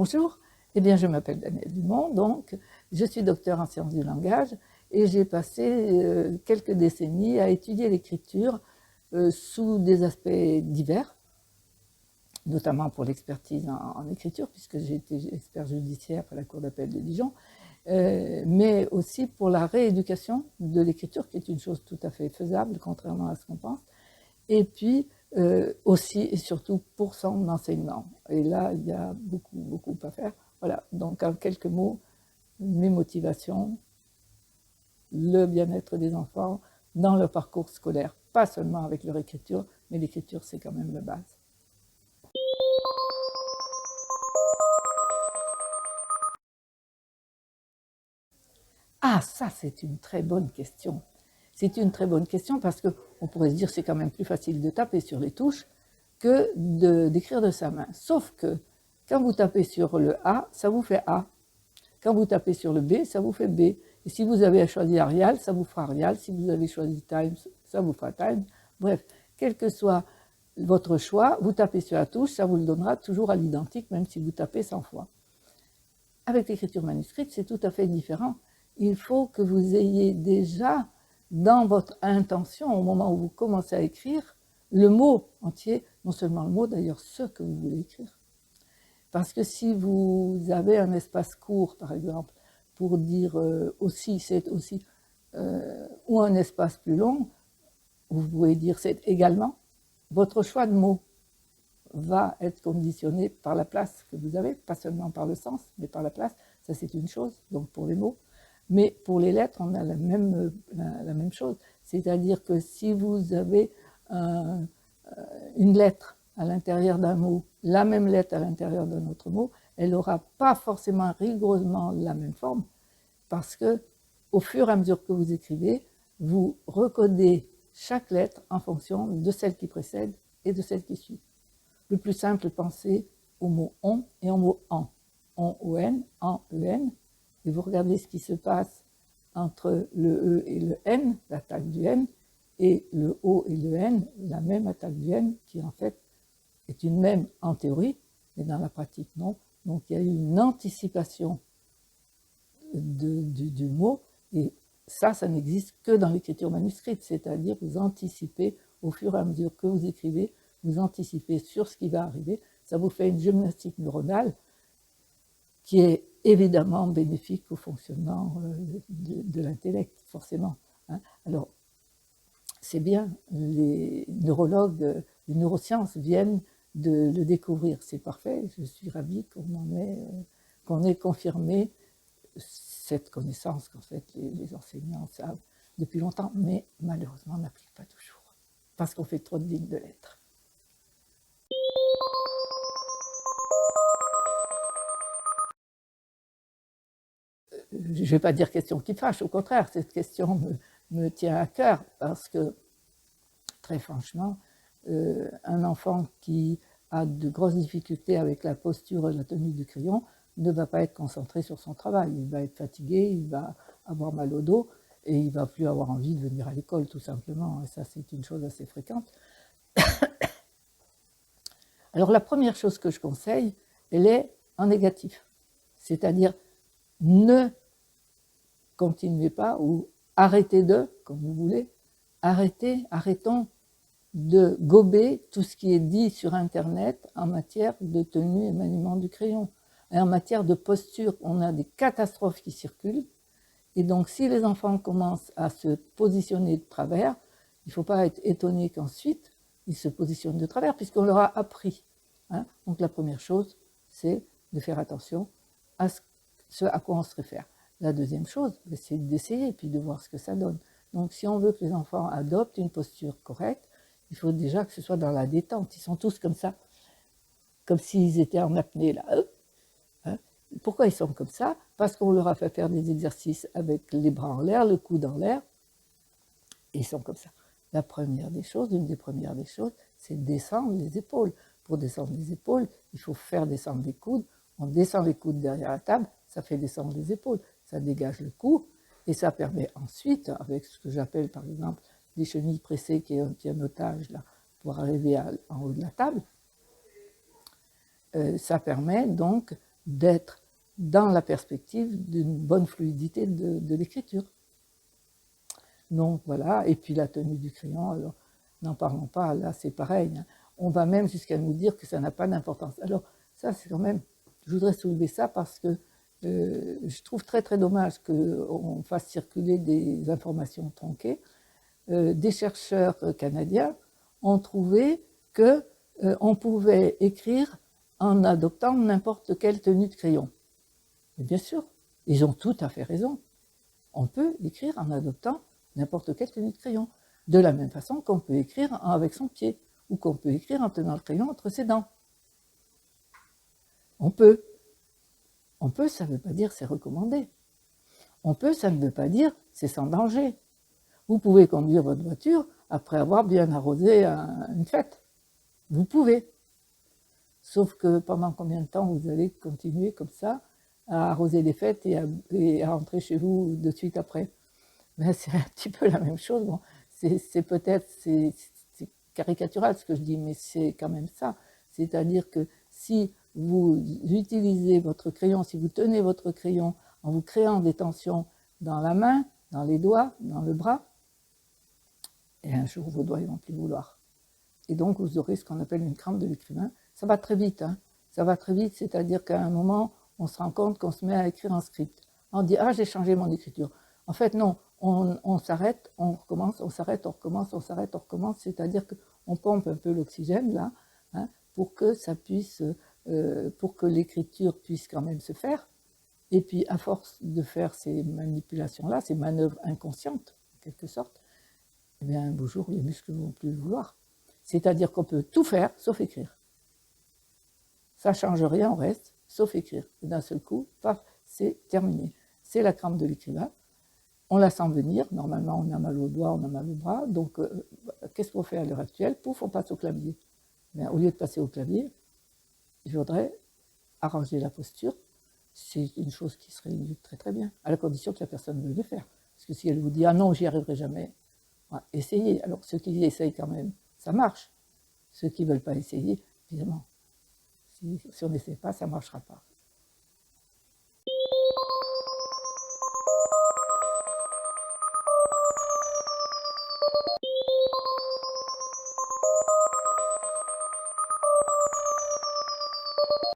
Bonjour, eh bien je m'appelle Danielle Dumont, donc je suis docteur en sciences du langage et j'ai passé quelques décennies à étudier l'écriture sous des aspects divers, notamment pour l'expertise en écriture, puisque j'ai été expert judiciaire à la Cour d'appel de Dijon, mais aussi pour la rééducation de l'écriture, qui est une chose tout à fait faisable, contrairement à ce qu'on pense, et puis aussi et surtout pour son enseignement. Et là, il y a beaucoup à faire. Voilà, donc en quelques mots, mes motivations, le bien-être des enfants dans leur parcours scolaire, pas seulement avec leur écriture, mais l'écriture, c'est quand même la base. Ah, ça, c'est une très bonne question. C'est une très bonne question parce qu'on pourrait se dire que c'est quand même plus facile de taper sur les touches que d'écrire de sa main. Sauf que quand vous tapez sur le A, ça vous fait A. Quand vous tapez sur le B, ça vous fait B. Et si vous avez choisi Arial, ça vous fera Arial. Si vous avez choisi Times, ça vous fera Times. Bref, quel que soit votre choix, vous tapez sur la touche, ça vous le donnera toujours à l'identique, même si vous tapez 100 fois. Avec l'écriture manuscrite, c'est tout à fait différent. Il faut que vous ayez déjà, dans votre intention, au moment où vous commencez à écrire, le mot entier, non seulement le mot, d'ailleurs ce que vous voulez écrire. Parce que si vous avez un espace court, par exemple, pour dire aussi, c'est aussi, ou un espace plus long, vous pouvez dire c'est également, votre choix de mots va être conditionné par la place que vous avez, pas seulement par le sens, mais par la place. Ça, c'est une chose, donc pour les mots. Mais pour les lettres, on a la même chose. C'est-à-dire que si vous avez une lettre à l'intérieur d'un mot, la même lettre à l'intérieur d'un autre mot, elle n'aura pas forcément rigoureusement la même forme, parce que au fur et à mesure que vous écrivez, vous recodez chaque lettre en fonction de celle qui précède et de celle qui suit. Le plus simple, pensez au mot on et au mot en. On-O-N, en-E-N, et vous regardez ce qui se passe entre le E et le N, l'attaque du N, et le O et le N, la même attaque du N, qui en fait est une même en théorie, mais dans la pratique non. Donc il y a eu une anticipation du mot, et ça n'existe que dans l'écriture manuscrite, c'est-à-dire vous anticipez au fur et à mesure que vous écrivez, vous anticipez sur ce qui va arriver, ça vous fait une gymnastique neuronale qui est évidemment bénéfique au fonctionnement de l'intellect, forcément. Hein. Alors, c'est bien, les neurologues, les neurosciences viennent de le découvrir, c'est parfait, je suis ravie qu'on ait confirmé cette connaissance qu'en fait les enseignants savent depuis longtemps, mais malheureusement on n'applique pas toujours, parce qu'on fait trop de lignes de lettres. Je ne vais pas dire question qui fâche, au contraire, cette question me tient à cœur, parce que, très franchement, un enfant qui a de grosses difficultés avec la posture et la tenue du crayon ne va pas être concentré sur son travail. Il va être fatigué, il va avoir mal au dos, et il ne va plus avoir envie de venir à l'école, tout simplement. Et ça, c'est une chose assez fréquente. Alors, la première chose que je conseille, elle est en négatif. C'est-à-dire, ne continuez pas, ou arrêtez de, comme vous voulez, arrêtons de gober tout ce qui est dit sur Internet en matière de tenue et maniement du crayon. Et en matière de posture, on a des catastrophes qui circulent. Et donc, si les enfants commencent à se positionner de travers, il ne faut pas être étonné qu'ensuite, ils se positionnent de travers, puisqu'on leur a appris. Hein. Donc, la première chose, c'est de faire attention à ce à quoi on se réfère. La deuxième chose, c'est d'essayer et puis de voir ce que ça donne. Donc, si on veut que les enfants adoptent une posture correcte, il faut déjà que ce soit dans la détente. Ils sont tous comme ça, comme s'ils étaient en apnée, là. Hein. Pourquoi ils sont comme ça? Parce qu'on leur a fait faire des exercices avec les bras en l'air, le coude en l'air, et ils sont comme ça. La première des choses, l'une des premières des choses, c'est descendre les épaules. Pour descendre les épaules, il faut faire descendre les coudes. On descend les coudes derrière la table, ça fait descendre les épaules, ça dégage le cou, et ça permet ensuite, avec ce que j'appelle par exemple les chenilles pressées qui est un pianotage là, pour arriver en haut de la table, ça permet donc d'être dans la perspective d'une bonne fluidité de l'écriture. Donc voilà, et puis la tenue du crayon, alors n'en parlons pas, là c'est pareil, hein. On va même jusqu'à nous dire que ça n'a pas d'importance. Alors ça c'est quand même, je voudrais soulever ça parce que je trouve très très dommage qu'on fasse circuler des informations tronquées. Des chercheurs canadiens ont trouvé que on pouvait écrire en adoptant n'importe quelle tenue de crayon. Et bien sûr, ils ont tout à fait raison. On peut écrire en adoptant n'importe quelle tenue de crayon. De la même façon qu'on peut écrire avec son pied, ou qu'on peut écrire en tenant le crayon entre ses dents. On peut. On peut, ça ne veut pas dire c'est recommandé. On peut, ça ne veut pas dire c'est sans danger. Vous pouvez conduire votre voiture après avoir bien arrosé une fête. Vous pouvez. Sauf que pendant combien de temps vous allez continuer comme ça à arroser les fêtes et à rentrer chez vous de suite après? Ben, c'est un petit peu la même chose. Bon, c'est peut-être c'est caricatural ce que je dis, mais c'est quand même ça. C'est-à-dire que si vous utilisez votre crayon, si vous tenez votre crayon en vous créant des tensions dans la main, dans les doigts, dans le bras, et un jour vos doigts ne vont plus vouloir. Et donc vous aurez ce qu'on appelle une crampe de l'écrivain. Ça va très vite, hein. Ça va très vite, c'est-à-dire qu'à un moment, on se rend compte qu'on se met à écrire un script. On dit « Ah, j'ai changé mon écriture ». En fait, non, on s'arrête, on recommence, on s'arrête, on recommence, on s'arrête, on recommence. C'est-à-dire qu'on pompe un peu l'oxygène, là, hein, pour que ça puisse, pour que l'écriture puisse quand même se faire. Et puis, à force de faire ces manipulations-là, ces manœuvres inconscientes, en quelque sorte, eh bien, un beau jour, les muscles ne vont plus le vouloir. C'est-à-dire qu'on peut tout faire, sauf écrire. Ça ne change rien au reste, sauf écrire. Et d'un seul coup, paf, c'est terminé. C'est la crampe de l'écrivain. On la sent venir. Normalement, on a mal au doigt, on a mal au bras. Donc, qu'est-ce qu'on fait à l'heure actuelle? Pouf, on passe au clavier. Mais au lieu de passer au clavier, je voudrais arranger la posture. C'est une chose qui serait très très bien, à la condition que la personne veuille le faire. Parce que si elle vous dit « Ah non, j'y arriverai jamais », essayez. Alors, ceux qui essayent quand même, ça marche. Ceux qui ne veulent pas essayer, évidemment, si on n'essaie pas, ça ne marchera pas.